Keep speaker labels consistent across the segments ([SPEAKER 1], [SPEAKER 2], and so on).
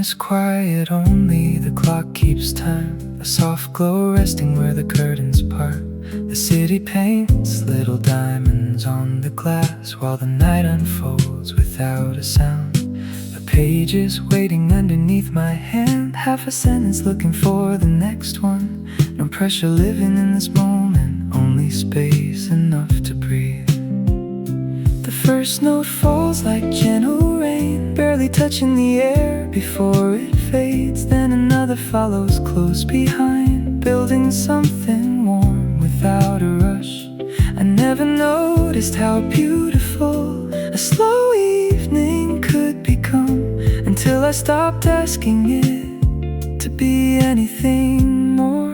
[SPEAKER 1] is quiet, only the clock keeps time. A soft glow resting where the curtains part. The city paints little diamonds on the glass, while the night unfolds without a sound. A page is waiting underneath my hand, half a sentence looking for the next one. No pressure living in this moment, only space enough to breathe. The first note falls like gentle rain, barely touching the air before it fades. Then another follows close behind, building something warm without a rush. I never noticed how beautiful a slow evening could become, until I stopped asking it to be anything more.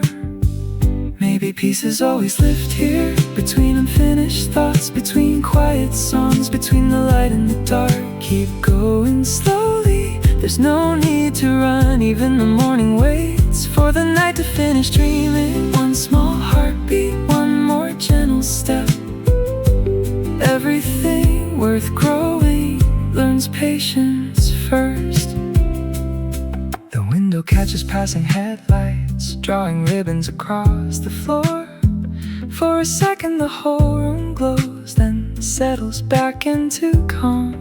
[SPEAKER 1] Maybe pieces always lived here, between unfinished thoughts, between quiet songs, between the light and the dark. Keep going slowly, there's no need to run. Even the morning waits for the night to finish dreaming. One small heartbeat, one more gentle step. Everything worth growing learns patience first. The window catches passing headlights, drawing ribbons across the floor. For a second the whole room glows, then settles back into calm.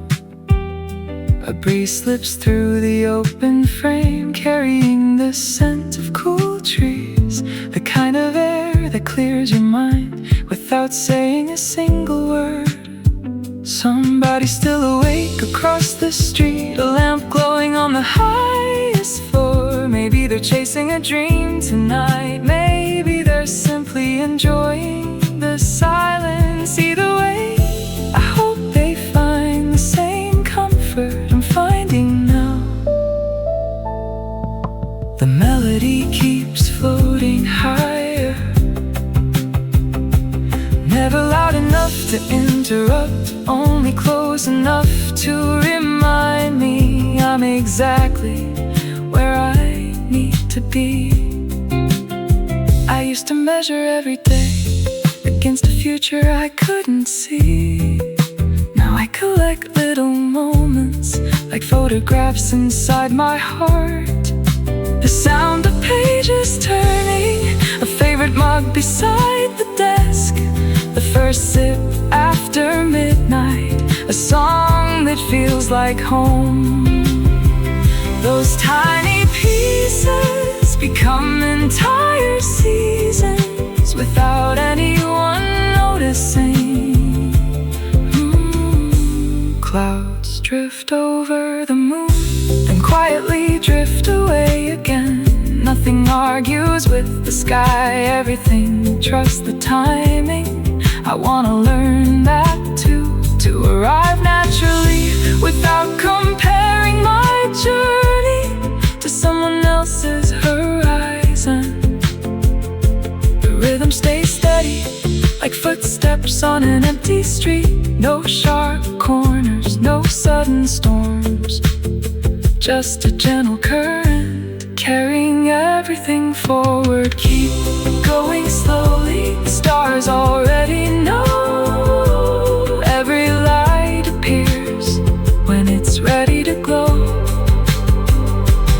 [SPEAKER 1] A breeze slips through the open frame, carrying the scent of cool trees, the kind of air that clears your mind without saying a single word. Somebody's still awake across the street, a lamp glowing on the highest floor. Maybe they're chasing a dream tonight, maybe they're simply enjoying the silence. Either way, I hope they find the same comfort I'm finding now. The melody keeps floating higher, never loud enough to interrupt, only close enough to remind me I'm exactly where I need to be. I used to measure every day against a future I couldn't see. Now I collect little moments like photographs inside my heart. The sound of pages turning, a favorite mug beside the desk, the first sip after midnight, a song that feels like home. Those tiny pieces become entire seasons without anyone noticing. Clouds drift over the moon and quietly drift away again. Nothing argues with the sky, everything trusts the timing. I wanna learn that too, to arrive naturally without comparing my journey to someone else's horizon. The rhythm stays steady, like footsteps on an empty street. No sharp corners, no sudden storms, just a gentle current carrying everything forward. Keep going slowly, the stars already know. Every light appears when it's ready to glow.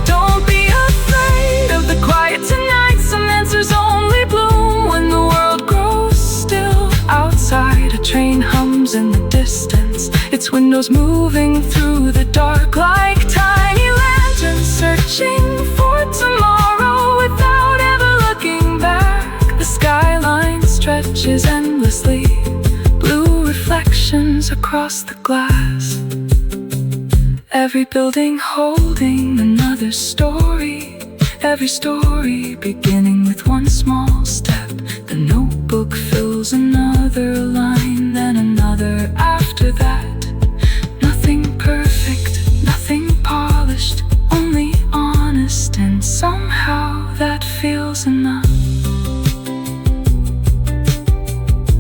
[SPEAKER 1] Don't be afraid of the quiet tonight, some answers only bloom when the world grows still. Outside, a train hums in the distance, its windows moving through the dark like tiny lanterns, searching for tomorrow without ever looking back. The skyline stretches endlessly, blue reflections across the glass. Every building holding another story, every story beginning with one small step. The notebook fills another line, then another after that. Nothing perfect, nothing polished, only honest, and somehow that feels enough.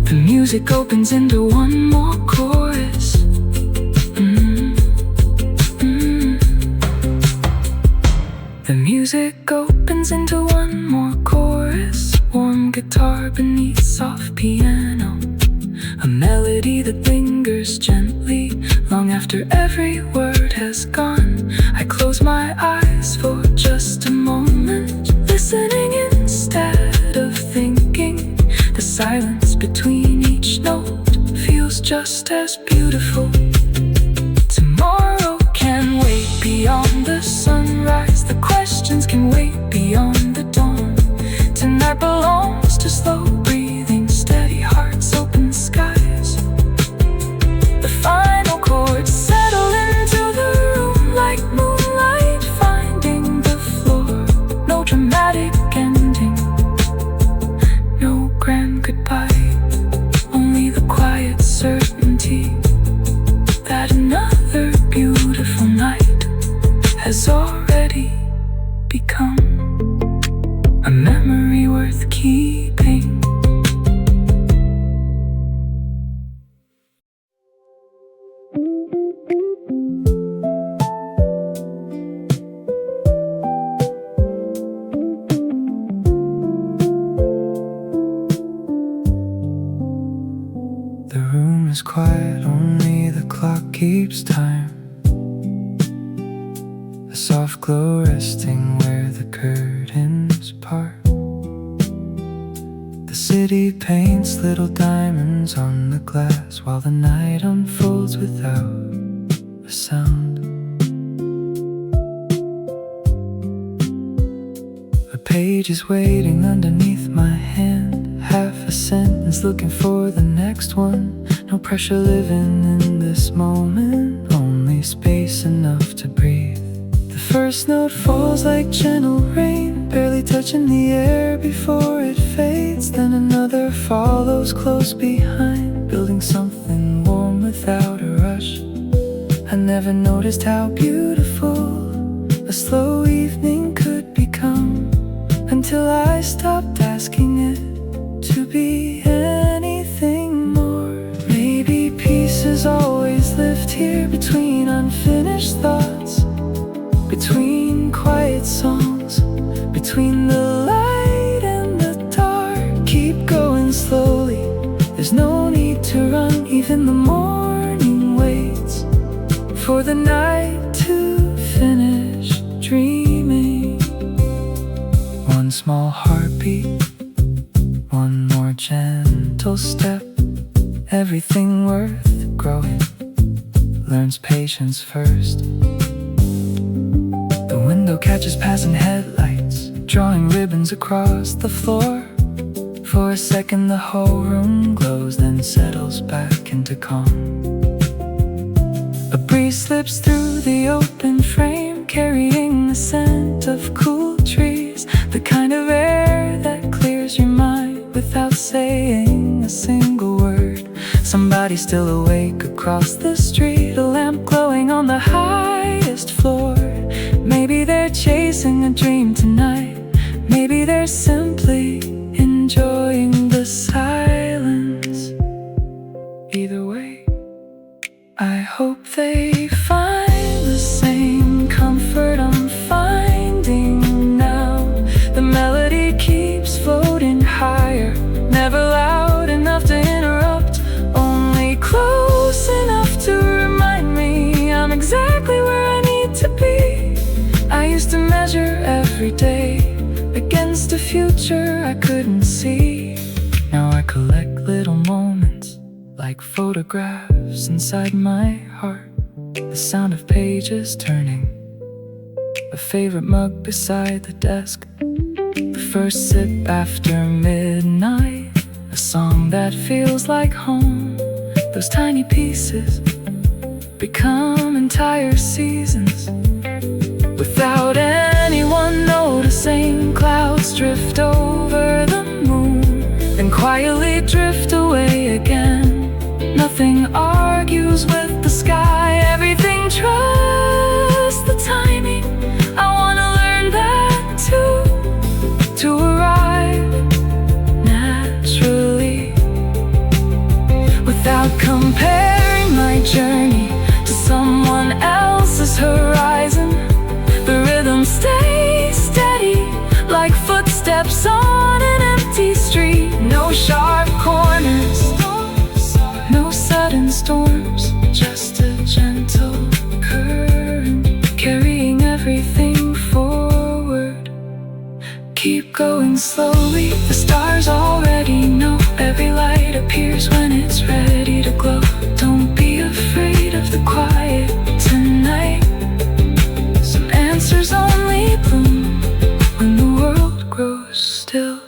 [SPEAKER 1] The music opens into one more chorus. The music opens into one more chorus. Warm guitar beneath soft piano, a melody that lingers gently long after every word has gone. I close my eyes for just a moment, listening instead of thinking. The silence between each note feels just as beautiful. Tomorrow can wait beyond the sunrise. The questions can wait beyond the dawn. Tonight belongs to slow breathing, steady hearts, open skies. The final chords settle into the room like moonlight finding the floor. No dramatic ending, no grand goodbye, only the quiet certainty that another beautiful night has already become a memory worth keeping. The room is quiet, only the clock keeps time. A soft glow resting where the curtains part. The city paints little diamonds on the glass while the night unfolds without a sound. A page is waiting underneath my hand, half a sentence looking for the next one. No pressure living in this moment, only space enough to breathe. The first note falls like gentle rain, barely touching the air before it fades. Then another follows close behind, building something warm without a rush. I never noticed how beautiful a slow evening could become, until I stopped asking it to be anything more. Maybe pieces always lived here between unfinished thoughts, between quiet songs, between the light and the dark. Keep going slowly, there's no need to run. Even the morning waits for the night to finish dreaming. One small heartbeat, one more gentle step. Everything worth growing learns patience first. The window catches passing headlights, drawing ribbons across the floor. For a second the whole room glows, then settles back into calm. A breeze slips through the open frame, carrying the scent of cool trees, the kind of air that clears your mind without saying a single word. Somebody's still awake across the street, a lamp glowing on the highest floor. Maybe they're chasing a dream tonight, maybe they're simply enjoying the silence. Either way, I hope they find the same comfort I'm finding now. The melody keeps floating higher, never loud enough to interrupt, only close enough to remind me I'm exactly where I need to be. I used to measure every day against a future I couldn't see. Now I collect little moments like photographs inside my heart. The sound of pages turning, a favorite mug beside the desk, the first sip after midnight, a song that feels like home. Those tiny pieces become entire seasons. Without anyone noticing, clouds drift over the moon, then quietly drift away again. Nothing argues with the sky, everything trusts the timing. I wanna learn that too, to arrive naturally, without comparing my journey to someone else's horizon. The rhythm stays steady, like footsteps on an empty street. No sharp corners, keep going slowly. The stars already know every light appears when it's ready to glow. Don't be afraid of the quiet tonight. Some answers only bloom when the world grows still.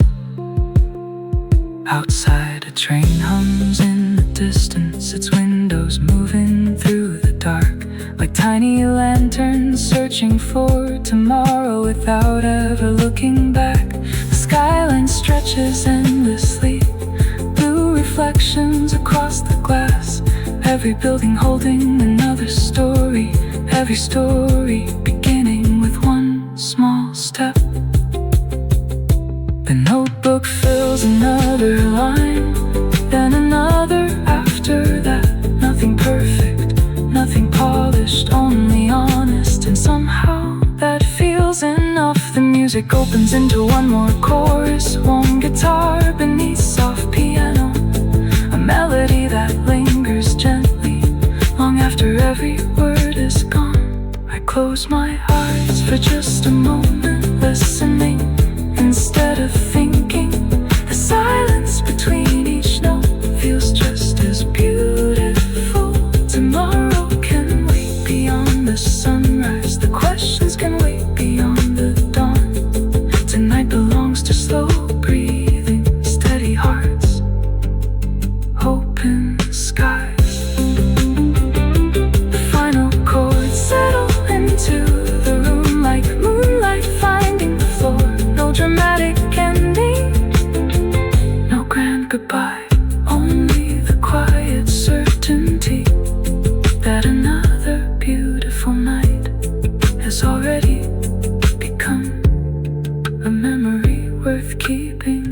[SPEAKER 1] Outside, a train hums in the distance, its windows moving through the dark, like tiny lanterns searching for tomorrow without ever looking back. The skyline stretches endlessly, blue reflections across the glass, every building holding another story, every story beginning with one small step. The notebook fills another line, then another after that. Nothing perfect, nothing polished, only honest, and somehow that feels enough. The music opens into one more chorus, one guitar beneath soft piano, a melody that lingers gently long after every word is gone. I close my eyes for just a moment, listening instead of thinking. The silence between each note feels just as beautiful. Tomorrow can wait beyond the sunrise, the questions can wait beyond the dawn. Tonight belongs to slow breathing, steady hearts, open skies. The final chords settle into the room like moonlight finding the floor. No dramatic ending, no grand goodbye, only the quiet certainty that another beautiful night has already become a memory worth keeping.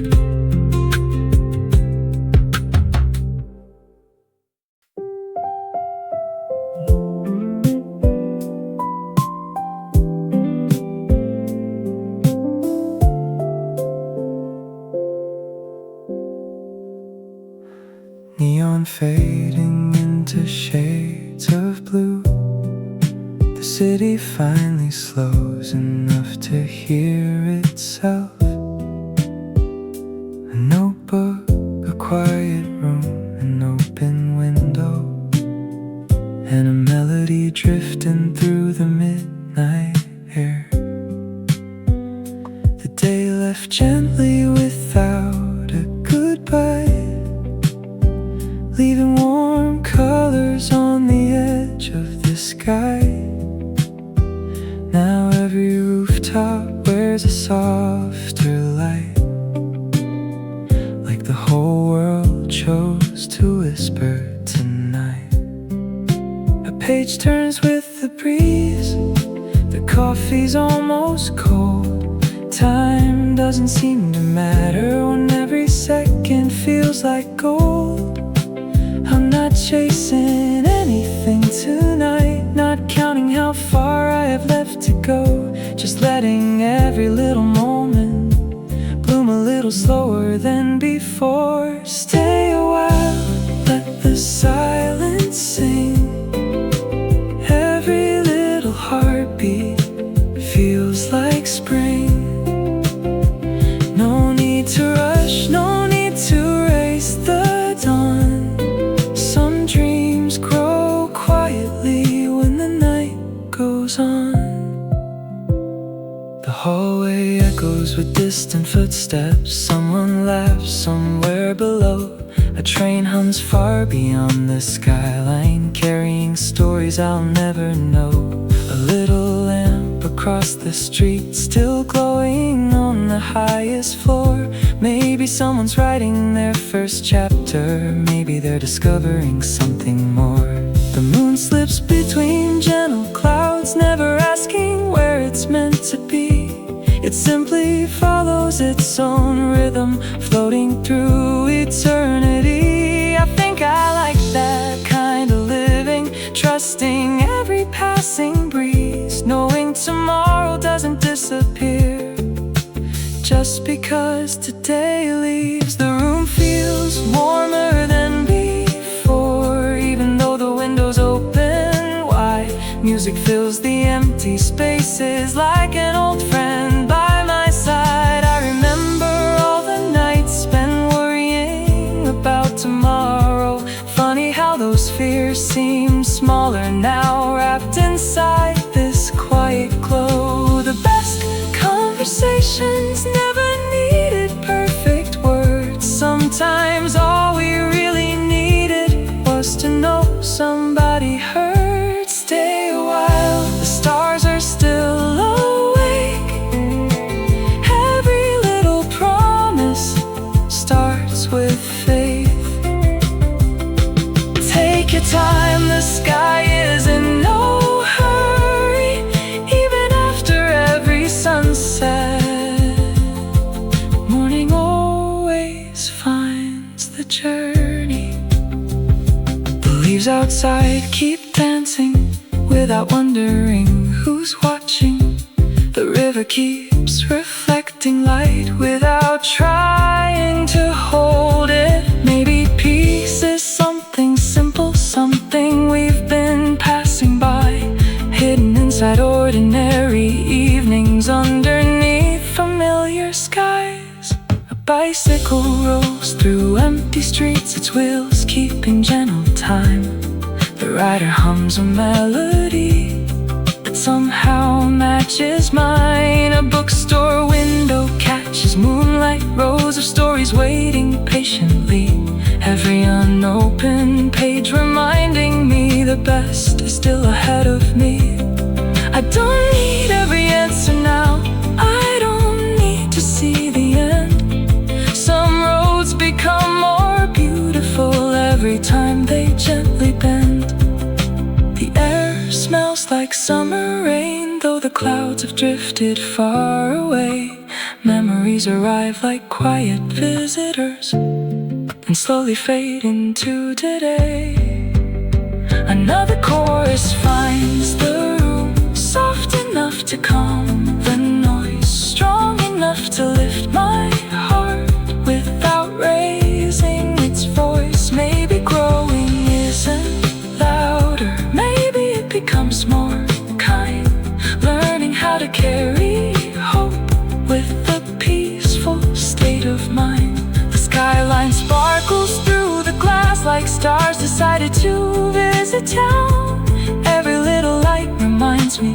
[SPEAKER 1] Neon fading into shades of blue, the city finally slows enough to hear itself. A notebook, a quiet room, an open window, and a melody drifting through the midnight air. The day left gently without a goodbye, leaving warm colors on the edge of the sky. Now every rooftop wears a softer light, like the whole world chose to whisper tonight. A page turns with the breeze, the coffee's almost cold. Time doesn't seem to matter when every second feels like gold. I'm not chasing anything tonight, not counting how far I have left to go, just letting every little moment bloom a little slower than before. Stay a while, let the silence sing. Every little heartbeat feels like spring. No need to rush, no need to race the dawn. Grow quietly when the night goes on. The hallway echoes with distant footsteps. Someone laughs somewhere below. A train hums far beyond the skyline, carrying stories I'll never know. A little lamp across the street, still glowing on the highest floor. Maybe someone's writing their first chapter, maybe they're discovering something more. The moon slips between gentle clouds, never asking where it's meant to be. It simply follows its own rhythm, floating through eternity. I think I like that kind of living, trusting every passing breeze, knowing tomorrow doesn't disappear just because today leaves. The room feels warmer than before, even though the window's open wide. Music fills the empty spaces like an old friend by my side. I conversations never needed perfect words. Sometimes all we really needed was to know somebody heard. Stay a while, the stars are still awake. Every little promise starts with faith. Take your time, the sky is in no hurry. Even after every sunset, morning always finds the journey. The leaves outside keep dancing without wondering who's watching. The river keeps reflecting light without trying to hold it. Maybe peace is something simple, something we've been passing by, hidden inside ordinary evenings underneath familiar skies. A bicycle rolls through empty streets, its wheels keeping gentle time. The rider hums a melody that somehow matches mine. A bookstore window catches moonlight, rows of stories waiting patiently. Every unopened page reminding me the best is still ahead of me. I don't need every answer now, I don't need to see the end. Some roads become more beautiful every time they gently bend. The air smells like summer rain, though the clouds have drifted far away. Memories arrive like quiet visitors and slowly fade into today. Another chorus finds the room, soft enough to calm the noise, strong enough to lift my heart without raising its voice. Maybe growing isn't louder, maybe it becomes more kind, learning how to carry hope with a peaceful state of mind. The skyline sparkles through the glass like stars decided to visit town. Every little light reminds me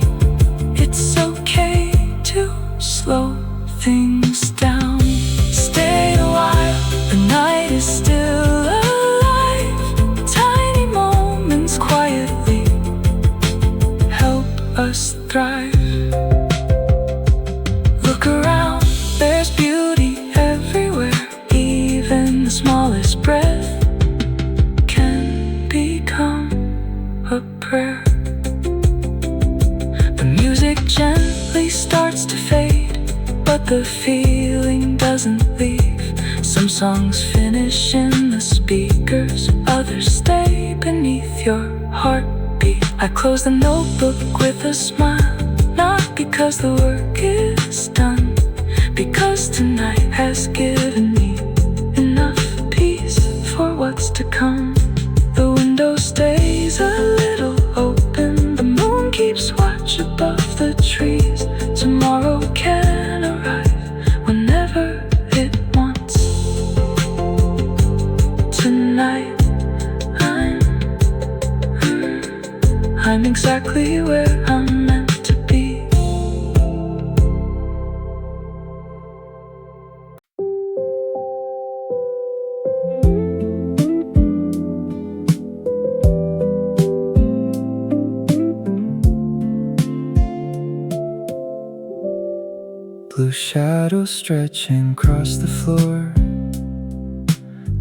[SPEAKER 1] it's okay to slow things down. Stay a while, the night is still alive. Tiny moments quietly help us thrive. Look around, there's beauty everywhere. Even the smallest breath can become a prayer. The music gently starts to fade, but the feeling doesn't leave. Some songs finish in the speakers, others stay beneath your heartbeat. I close the notebook with a smile, not because the work is done, because tonight has given me enough peace for what's to come. The window stays a little open, the moon keeps watch above the trees. Tomorrow can arrive whenever it wants. Tonight I'm exactly where I'm meant to be. Blue shadows stretching across the floor.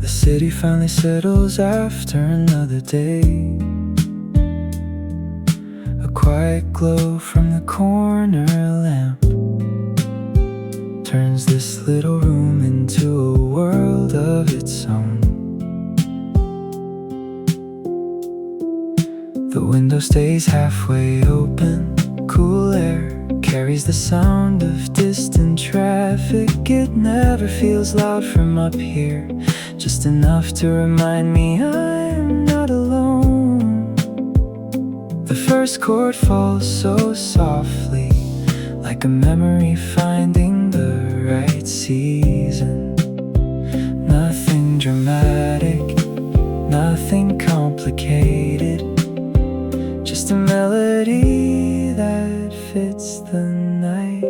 [SPEAKER 1] The city finally settles after another day. A quiet glow from the corner lamp turns this little room into a world of its own. The window stays halfway open, cool air carries the sound of distant traffic. It never feels loud from up here, just enough to remind me I'm not alone. The first chord falls so softly, like a memory finding the right season. Nothing dramatic, nothing complicated, just a melody that fits the night.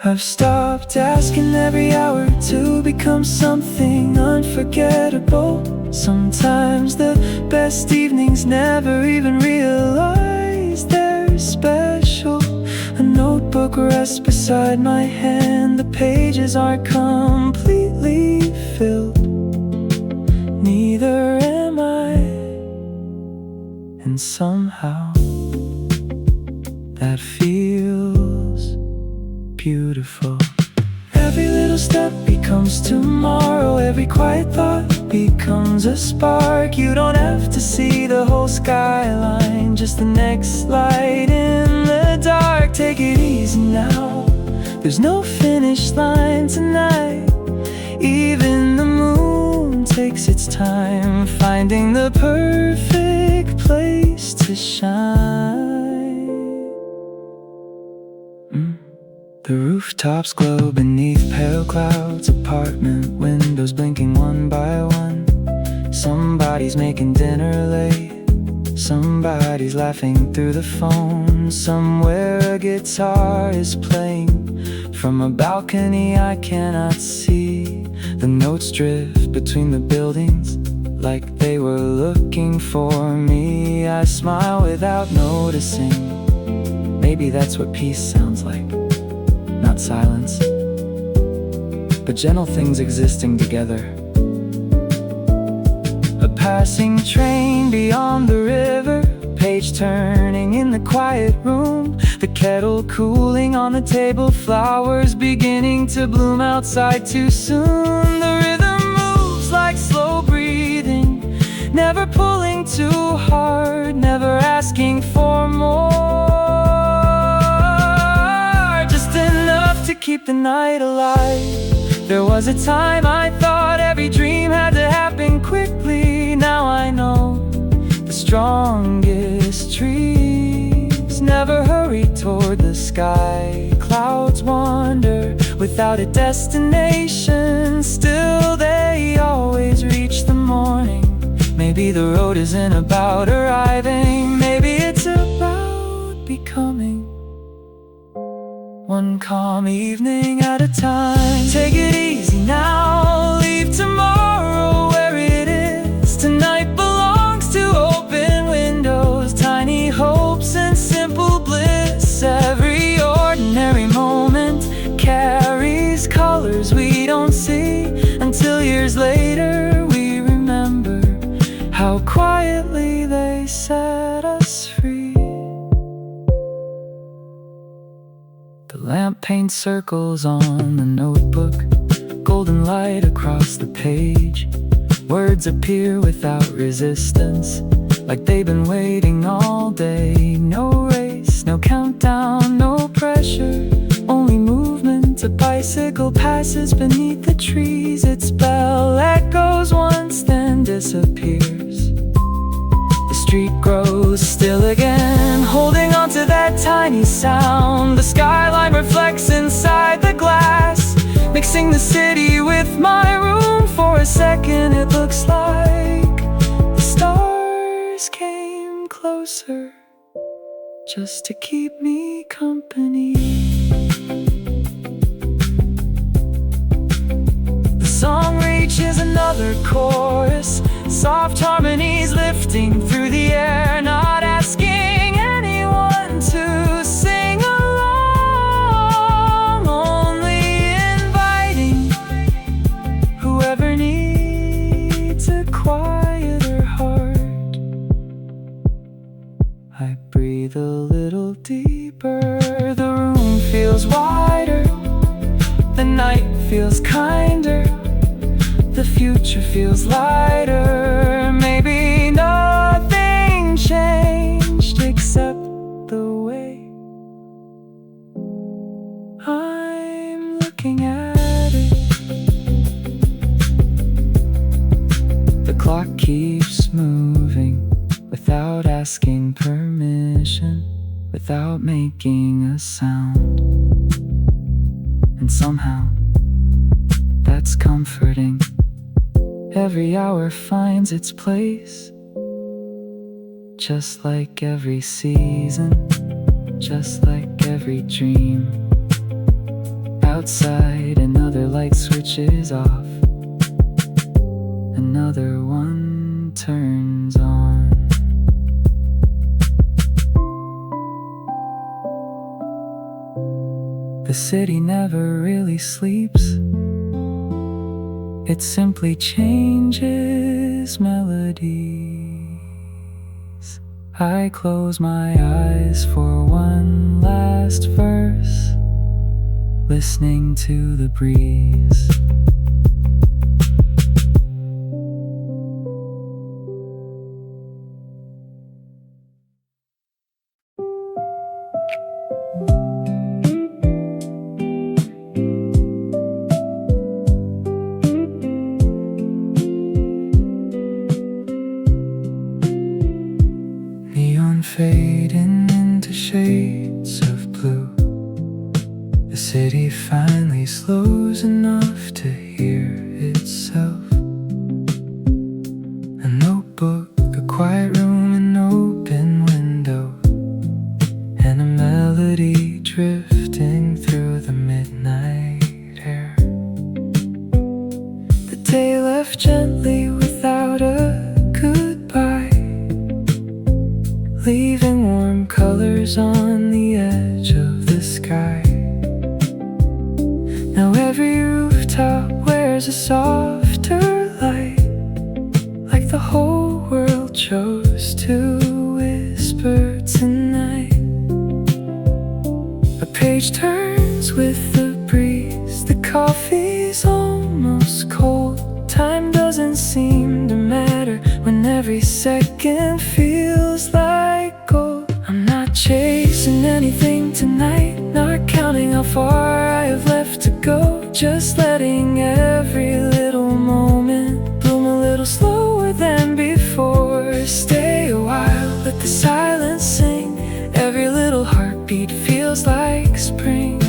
[SPEAKER 1] I've stopped asking every hour to become something unforgettable. Sometimes the best evenings never even realize they're special. A notebook rests beside my hand. The pages aren't completely filled, neither am I. And somehow that feels beautiful. Every little step becomes tomorrow. Every quiet thought becomes a spark. You don't have to see the whole skyline, just the next light in the dark. Take it easy now, there's no finish line tonight. Even the moon takes its time, finding the perfect place to shine. The rooftops glow beneath pale clouds, apartment windows blinking one by one. Somebody's making dinner late, somebody's laughing through the phone. Somewhere a guitar is playing from a balcony I cannot see. The notes drift between the buildings like they were looking for me. I smile without noticing. Maybe that's what peace sounds like. Not silence, but gentle things existing together. A passing train beyond the river, page turning in the quiet room. The kettle cooling on the table, flowers beginning to bloom outside too soon. The rhythm moves like slow breathing, never pulling too hard, never asking for more. To keep the night alive. There was a time I thought every dream had to happen quickly. Now I know the strongest trees never hurry toward the sky. Clouds wander without a destination, still they always reach the morning. Maybe the road isn't about arriving, maybe it's about becoming. One calm evening at a time. Take it easy now, leave tomorrow where it is. Tonight belongs to open windows, tiny hopes and simple bliss. Every ordinary moment carries colors we don't see, until years later we remember how quietly they set us free. The lamp paints circles on the notebook, golden light across the page. Words appear without resistance, like they've been waiting all day. No race, no countdown, no pressure, only movement. A bicycle passes beneath the trees, its bell echoes once then disappears. The street grows still again, holding on to that tiny sound. The skyline reflects inside the glass, mixing the city with my room. For a second it looks like the stars came closer, just to keep me company. The song reaches another chorus, soft harmonies lifting through the air, not asking anyone to sing along, only inviting whoever needs a quieter heart. I breathe a little deeper, the room feels wider, the night feels kinder, the future feels lighter. Maybe nothing changed except the way I'm looking at it. The clock keeps moving without asking permission, without making a sound. And somehow that's comforting. Every hour finds its place, just like every season, just like every dream. outside, another light switches off, another one turns on. The city never really sleeps, it simply changes melodies. I close my eyes for one last verse, listening to the breeze. Fading into shades of blue, the city finally slows enough to hear itself. A notebook, a quiet room, an open window, and a melody drifting through the midnight air. The day left gently without a goodbye, leaving warm colors on the edge of the sky. Now every rooftop wears a softer light, like the whole world chose to whisper tonight. A page turns with the breeze, the coffee's almost cold. Time doesn't seem to matter when every second feels like gold. I'm not chasing anything tonight, not counting how far I have left to go, just letting every little moment bloom a little slower than before. Stay a while, let the silence sing, every little heartbeat feels like spring.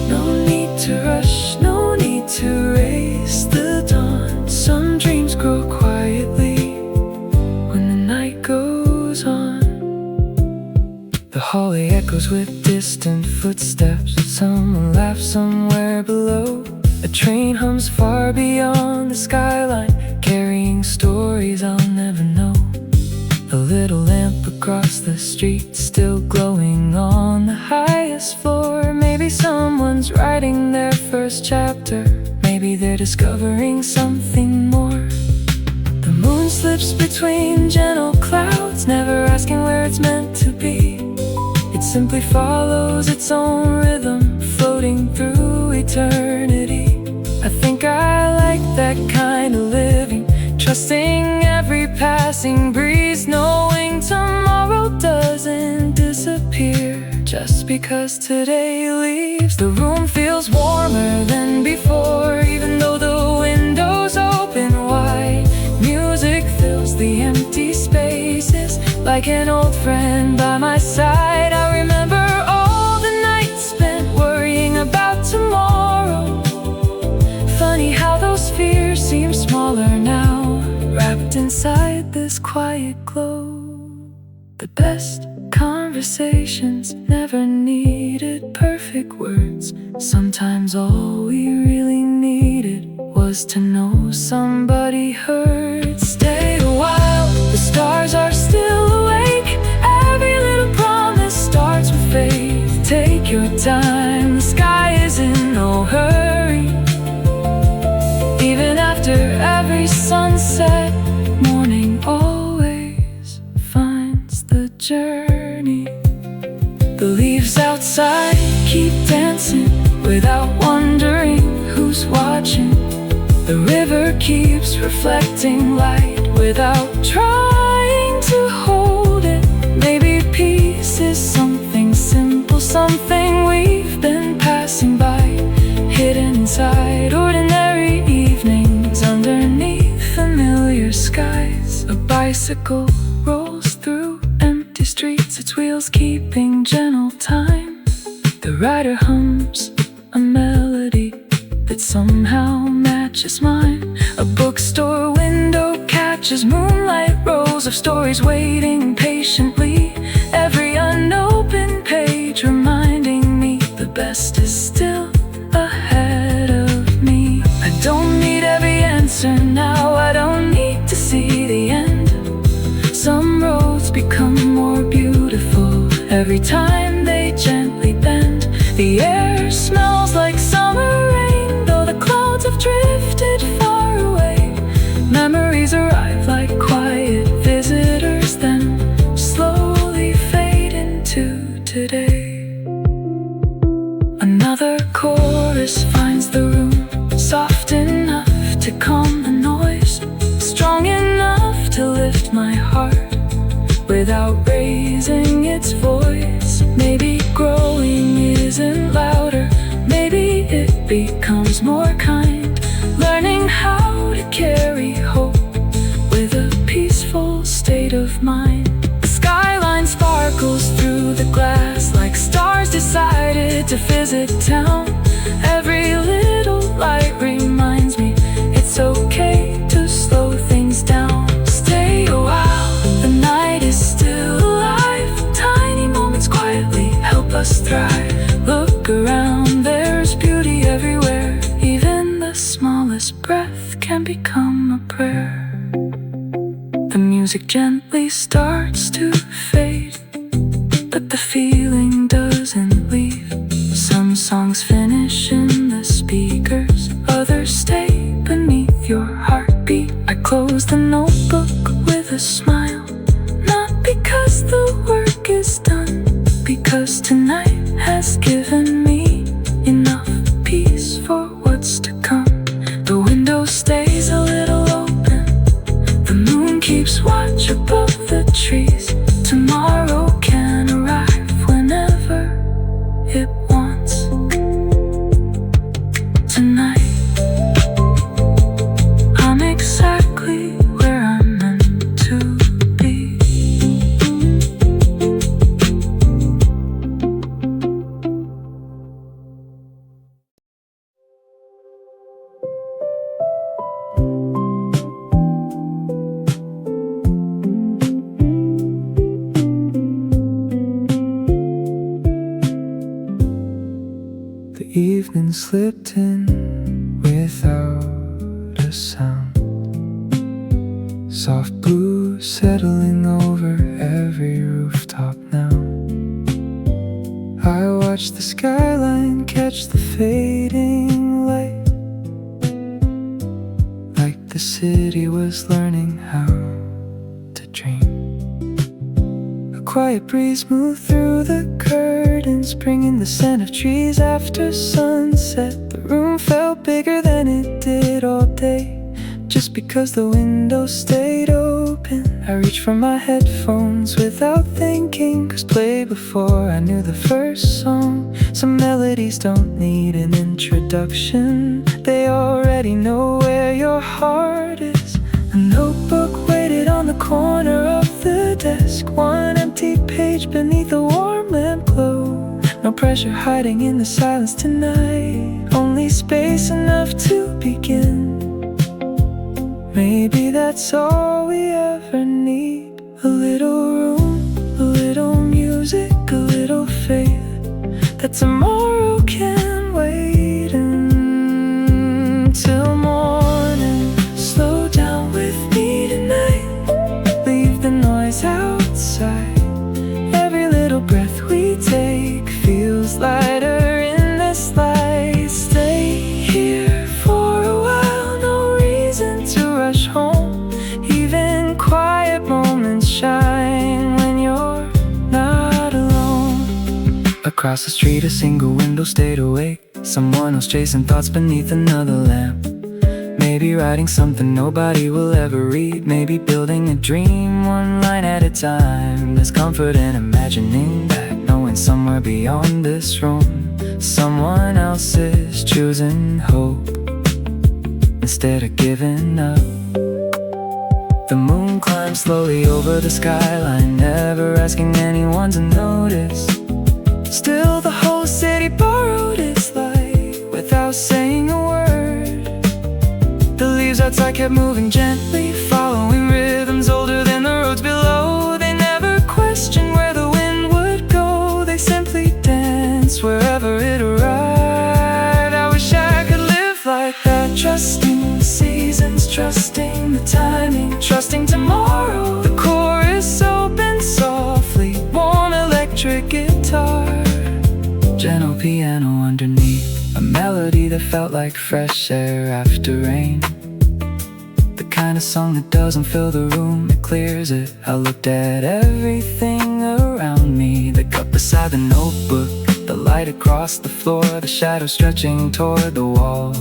[SPEAKER 1] No need to rush, no need to race the dawn. Some dreams grow quietly when the night goes on. The hallway echoes with distant footsteps, someone laughs somewhere below. A train hums far beyond the skyline, carrying stories I'll never know. A little lamp across the street, still glowing on the highest floor. Maybe someone's writing their first chapter, maybe they're discovering something more. The moon slips between gentle clouds, never asking where it's meant to be. It simply follows its own rhythm, floating through eternity. I think I like that kind of living, trusting every passing breeze, knowing tomorrow doesn't disappear just because today leaves. The room feels warmer than before, even though the window's open wide. Music fills the empty spaces, like an old friend by my side. I remember all the nights spent worrying about tomorrow. Funny how those fears seem smaller now, wrapped inside this quiet glow. The best conversations never needed perfect words. Sometimes all we really needed was to know somebody heard. Stay a while, the stars are still awake, every little promise starts with faith. Take your time, the sky is in no hurry. Even after every sunset, morning always finds the journey. The leaves outside keep dancing without wondering who's watching. The river keeps reflecting light without trying to hold it. Maybe peace is something simple, something we've been passing by, hidden inside ordinary evenings underneath familiar skies. A bicycle rolls through empty streets, its wheels keeping gentle time. The rider hums a melody that somehow matches mine. A bookstore window catches moonlight, rows of stories waiting patiently. Every unopened page page reminding me the best is still ahead of me. I don't need every answer now, I don't need to see the end. Some roads become more beautiful every time they gently bend. The air smells like summer rain, though the clouds have drifted far away. Memories arrive like quiet visitors, then slowly fade into today. Another chorus finds the room soft enough to calm the noise, strong enough to lift my heart without raising its voice. Maybe growing isn't louder, maybe it becomes more kind, learning how to carry hope with a peaceful state of mind. The skyline sparkles through the glass like stars decided to visit town. Every little light reminds me it's okay to slow things down. Stay a while, the night is still alive. Tiny moments quietly help us thrive. Look around, there's beauty everywhere. Even the smallest breath can become a prayer. The music gently starts to fade, but the feeling doesn't leave. Some songs finish in the speakers, others stay beneath your heartbeat. I close the notebook with a smile, not because the work is done, because tonight has given me enough peace for what's to come. The window stays a little open, the moon keeps watch above the trees. Tomorrow can arrive whenever it wants. Tonight, I'm exactly where I'm meant to be. The evening slipped in without a sound. Soft blue settling over every rooftop now. I watch the skyline catch the fading light, like the city was learning how to dream. A quiet breeze moved through the curtains, bringing the scent of trees after sunset. The room felt bigger than it did all day, just because the window stayed open. I reached for my headphones without thinking, pressed play before I knew the first song. Some melodies don't need an introduction, they already know where your heart is. A notebook waited on the corner of the desk, one empty page beneath a warm lamp glow. No pressure hiding in the silence tonight, only space enough to begin. Maybe that's all we ever need. A little room, a little music, a little faith that tomorrow can wait until morning. Slow down with me tonight, leave the noise outside. Every little breath we take feels lighter in this light. Stay here for a while, no reason to rush home. Even quiet moments shine when you're not alone. Across the street a single window stayed awake, someone else chasing thoughts beneath another lamp. Maybe writing something nobody will ever read, maybe building a dream one line at a time. There's comfort in imagining that, knowing somewhere beyond this room someone else is choosing hope instead of giving up. The moon climbs slowly over the skyline, never asking anyone to notice. Still the whole city borrowed its light without saying a word. The leaves outside kept moving gently, following rhythms older than the roads below. They never questioned where the wind would go, they simply danced gentle piano underneath, a melody that felt like fresh air after rain. The kind of song that doesn't fill the room, it clears it. I looked at everything around me, the cup beside the notebook, the light across the floor, the shadow stretching toward the wall.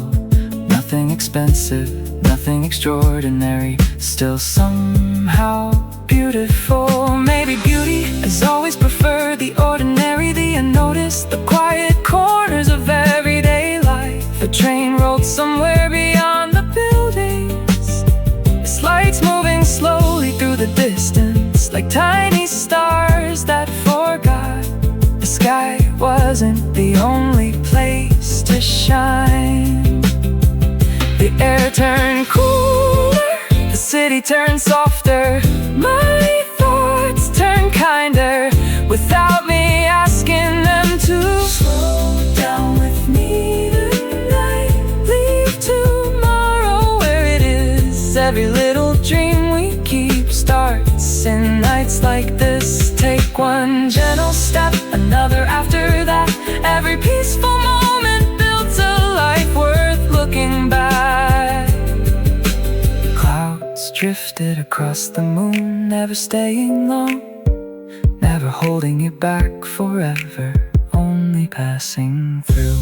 [SPEAKER 1] Nothing expensive, nothing extraordinary, still somehow beautiful. Maybe beauty has always preferred the ordinary, the unnoticed, the quiet corners of everyday life. A train rolled somewhere beyond the buildings, its lights moving slowly through the distance, like tiny stars that forgot the sky wasn't the only place to shine. The air turned cooler, the city turned softer, my thoughts turned kinder, without me asking them to. Slow down with me tonight, leave tomorrow where it is. Every little dream we keep starts in nights like this. Take one gentle step, another after that. Every peaceful moment builds a life worth looking back. Clouds drifted across the moon, never staying long, never holding you back forever, only passing through.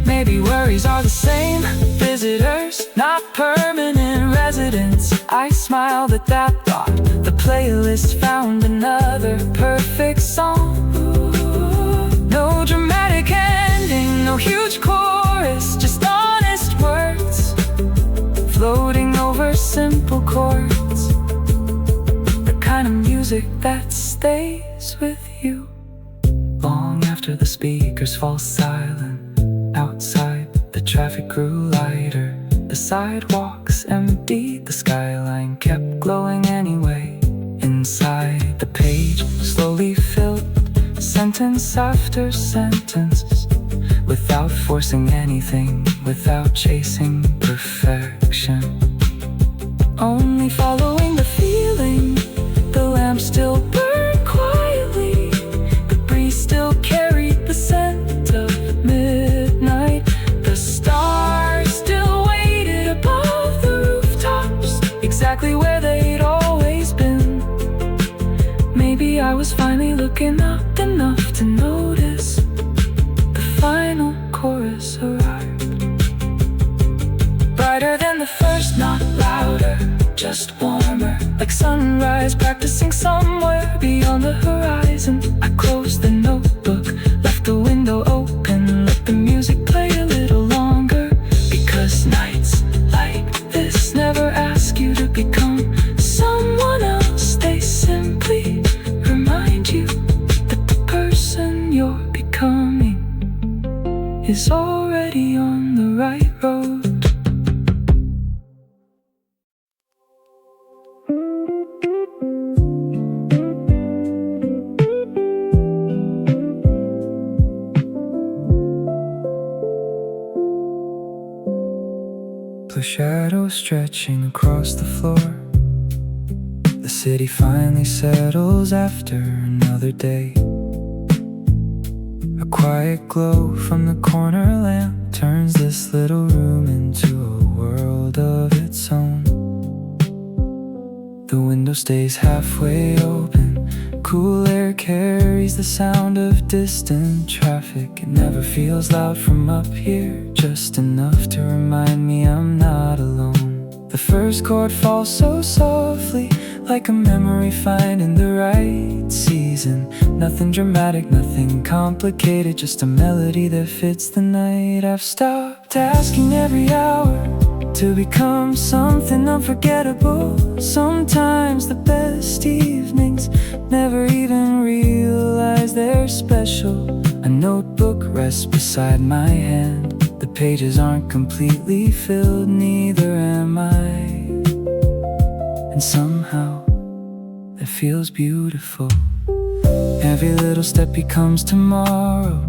[SPEAKER 1] Maybe worries are the same, visitors, not permanent residents. I smiled at that thought, the playlist found another perfect song. No dramatic ending, no huge chorus, just honest words floating over simple chords. The kind of music that stays with you long after the speakers fall silent. Outside, the traffic grew lighter, the sidewalks empty, the skyline kept glowing anyway. Inside, the page slowly filled, sentence after sentence, without forcing anything, without chasing perfection, only following the feeling. The lamp still burned quietly, the breeze still carried the scent of midnight. The stars still waited above the rooftops, exactly where they'd always been. Maybe I was finally looking up enough to notice the final chorus arrived. Brighter than the first, not louder, just warmer, like sunrise practicing somewhere beyond the horizon. I closed the notebook, left the window open, let the music play a little longer, because nights like this never ask you to become someone else. They simply remind you that the person you're becoming is already on the right road. Blue shadows stretching across the floor, the city finally settles after another day. A quiet glow from the corner lamp turns this little room into a world of its own. The window stays halfway open, cool air carries the sound of distant traffic. It never feels loud from up here, just enough to remind me I'm not alone. The first chord falls so softly, like a memory finding the right season. Nothing dramatic, nothing complicated, just a melody that fits the night. I've stopped asking every hour to become something unforgettable. Sometimes the best evenings never even realize they're special. A notebook rests beside my hand, the pages aren't completely filled, neither am I. And somehow it feels beautiful. Every little step becomes tomorrow,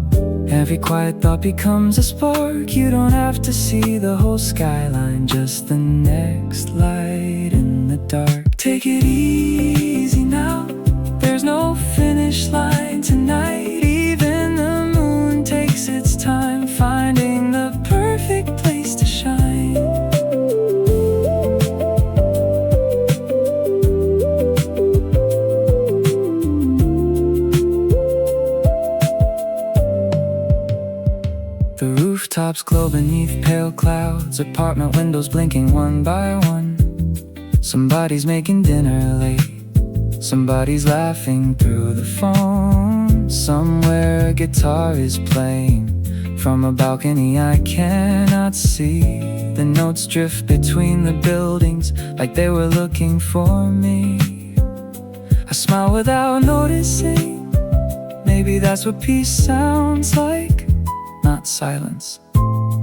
[SPEAKER 1] every quiet thought becomes a spark. You don't have to see the whole skyline, just the next light in the dark. Take it easy now, there's no finish line tonight. Even the Rooftops glow beneath pale clouds, apartment windows blinking one by one. Somebody's making dinner late, somebody's laughing through the phone. Somewhere a guitar is playing from a balcony I cannot see. The notes drift between the buildings like they were looking for me. I smile without noticing, maybe that's what peace sounds like. Not silence,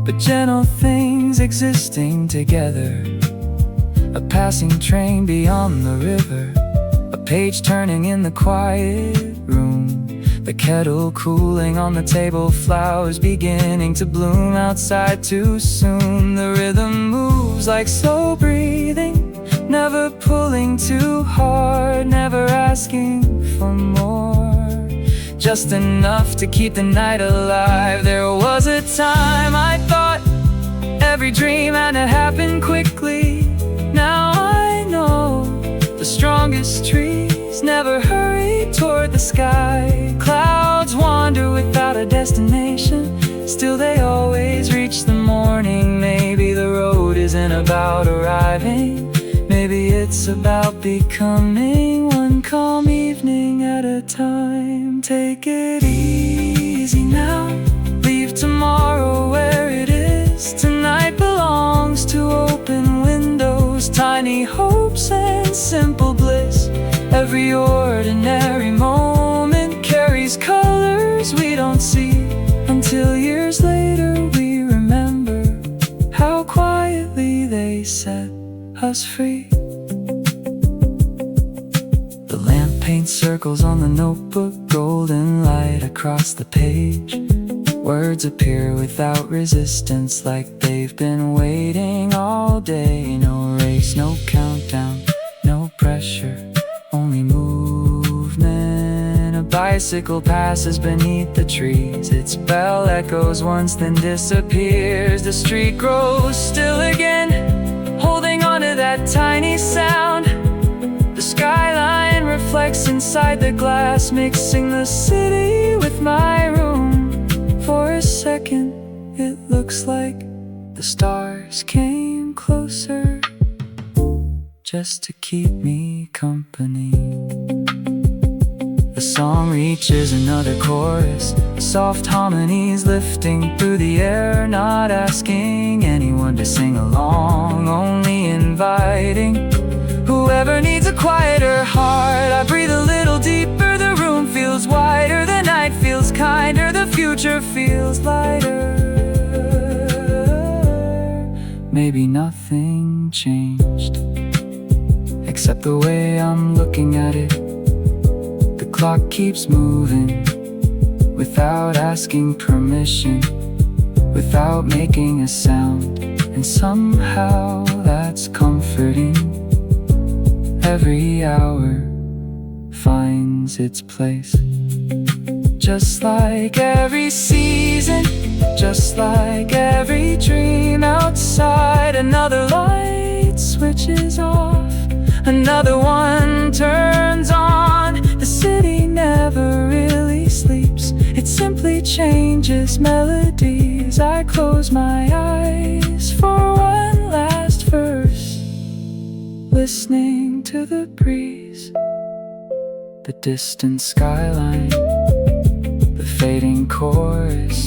[SPEAKER 1] but gentle things existing together. A passing train beyond the river, a page turning in the quiet room. The kettle cooling on the table, flowers beginning to bloom outside too soon. The rhythm moves like slow breathing, never pulling too hard, never asking for more, just enough to keep the night alive. There was a time I thought every dream had to happen quickly. Now I know the strongest trees never hurry toward the sky. Clouds wander without a destination, still they always reach the morning. Maybe the road isn't about arriving, maybe it's about becoming, one calm evening at a time. Take it easy now, leave tomorrow where it is. Tonight belongs to open windows, tiny hopes and simple bliss. Every ordinary moment carries colors we don't see, until years later we remember how quietly they set us free. The lamp paints circles on the notebook, golden light across the page. Words appear without resistance, like they've been waiting all day. No race, no countdown, no pressure, only movement. A bicycle passes beneath the trees, its bell echoes once then disappears. The street grows still again, holding on to that tiny sound. The skyline reflects inside the glass, mixing the city with my room. For a second, it looks like the stars came closer, just to keep me company. The song reaches another chorus, soft harmonies lifting through the air. Not asking anyone to sing along, only inviting whoever needs a quieter heart. I breathe a little deeper, the room feels wider, the night feels kinder, the future feels lighter. Maybe nothing changed, except the way I'm looking at it. The clock keeps moving, without asking permission, without making a sound, and somehow that's comforting. Every hour finds its place, just like every season, just like every dream outside. Another light switches off, another one turns on. The city never really sleeps, it simply changes melodies. I close my eyes for one last verse, listening to the breeze, the distant skyline, the fading chorus,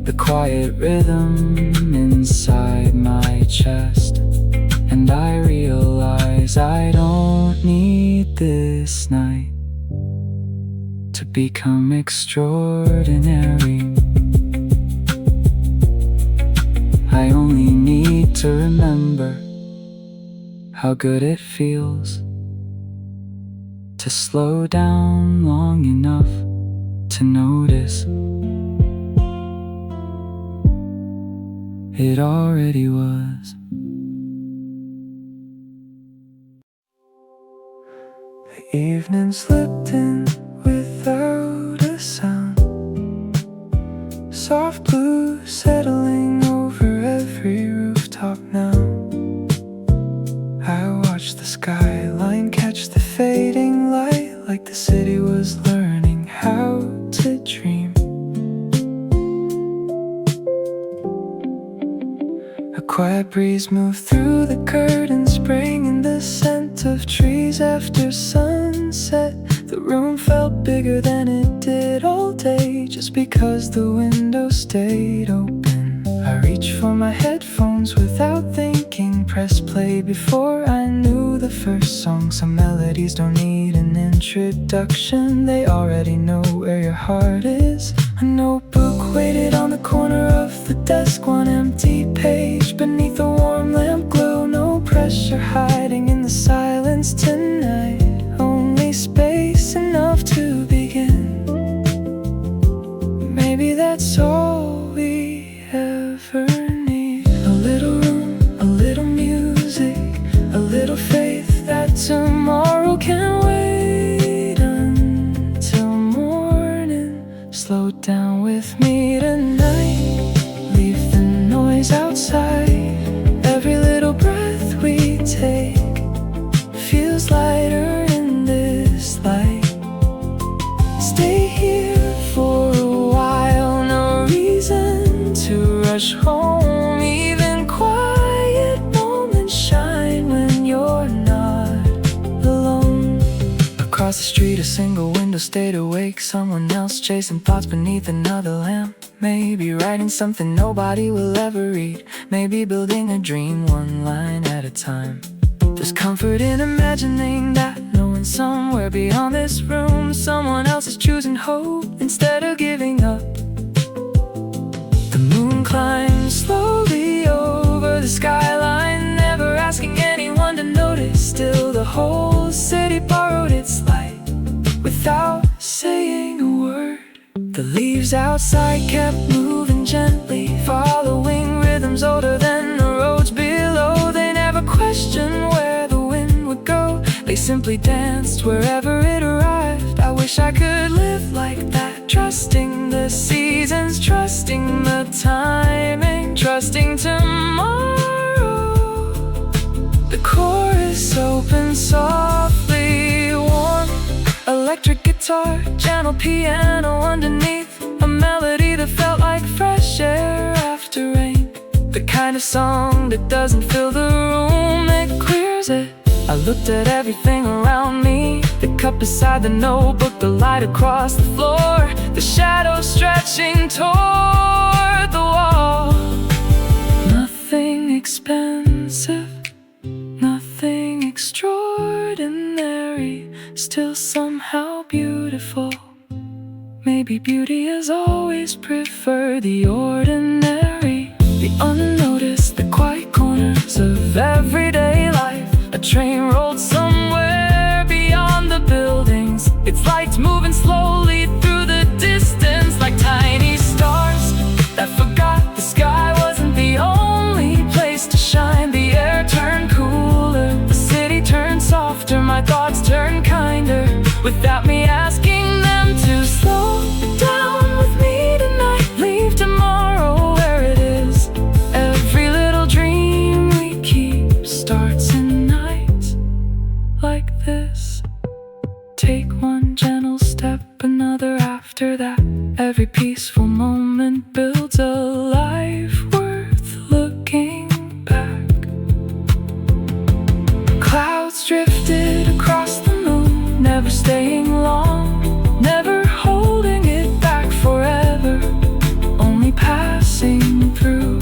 [SPEAKER 1] the quiet rhythm inside my chest. And I realize I don't need this night to become extraordinary. I only need to remember how good it feels to slow down long enough to notice it already was. The evening slipped in without a sound, soft blue settling over every rooftop now. I watched the skyline catch the fading light, like the city was learning how to dream. quiet breeze moved through the curtains, bringing the scent of trees after sunset. The room felt bigger than it did all day, just because the window stayed open. I reached for my headphones without thinking, pressed play before I knew the first song. Some melodies don't need an introduction, they already know where your heart is. A notebook waited on the corner of the desk, one empty page beneath a warm lamp glow. No pressure hiding in the silence tonight, only space enough to begin. Maybe that's all we ever need. A little room, a little music, a little faith that tomorrow can wait until morning. Slow down with me tonight, leave the noise outside. Every little breath we take feels lighter in this light. Stay here for a while, no reason to rush home. Even quiet moments shine when you're not alone. Across the street, a single window stayed awake. Someone else chasing thoughts beneath another lamp. Maybe writing something nobody will ever read. Maybe building a dream one line at a time. There's comfort in imagining that, knowing somewhere beyond this room someone else is choosing hope instead of giving up. The moon climbs slowly over the skyline, never asking anyone to notice. Still the whole city borrowed its light without saying a word. The leaves outside kept moving gently, following rhythms older than the roads below. They never questioned where the wind would go, they simply danced wherever it arrived. I wish I could live like that, trusting the seasons, trusting the timing, trusting tomorrow. The chorus opens softly, warm electric guitar, gentle piano underneath, a melody that felt like fresh air after rain. The kind of song that doesn't fill the room, it clears it. I looked at everything around me, the cup beside the notebook, the light across the floor, the shadows stretching toward the wall. Nothing expensive, nothing extraordinary, still somehow beautiful. Maybe beauty has always preferred the ordinary, the unnoticed, the quiet corners of everyday life. A train rolled somewhere beyond the buildings, its lights moving slowly through the distance, like tiny stars that forgot the sky wasn't the only place to shine. The air turned cooler, the city turned softer, my thoughts turned kinder, without me asking them to slow down with me tonight. Leave tomorrow where it is. Every little dream we keep starts in nights like this. Take one gentle step, another after that. Every peaceful moment builds a life worth looking back. Clouds drifted across the moon, never staying long, never holding it back forever, only passing through.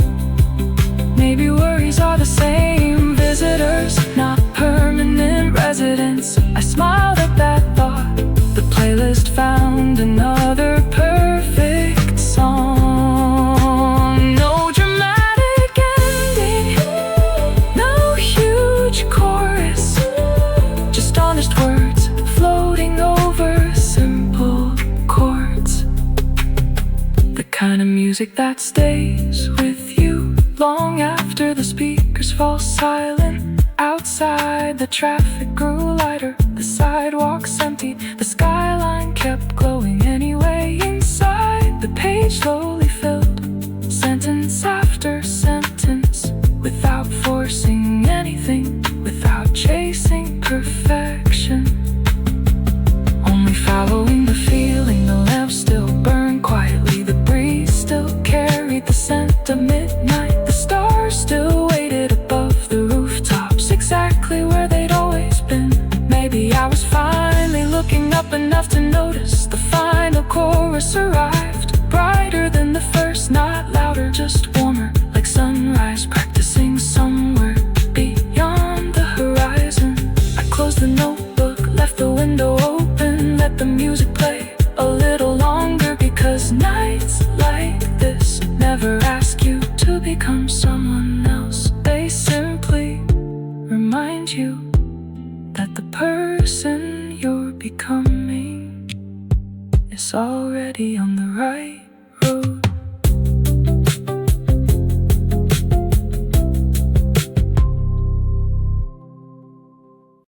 [SPEAKER 1] Maybe worries are the same visitors, not permanent residents. I smiled at that thought. The playlist found another perfect song. No dramatic ending, no huge chorus, just honest words floating over simple chords. The kind of music that stays with you long after the speakers fall silent. Outside, the traffic grew lighter, the sidewalks emptied, the skyline kept glowing anyway. Inside, the page slowly filled, sentence after sentence, without forcing anything, without chasing perfection, only following the feeling. The lamp still burned quietly, the breeze still carried the scent of midnight, the stars still promise arrived, brighter than the first, not louder, just warmer, like sunrise, practicing somewhere beyond the horizon. I closed the notebook, left the window open, let the music play a little longer, because nights like this never ask you to become someone else. They simply remind you that the person you're becoming is already on the right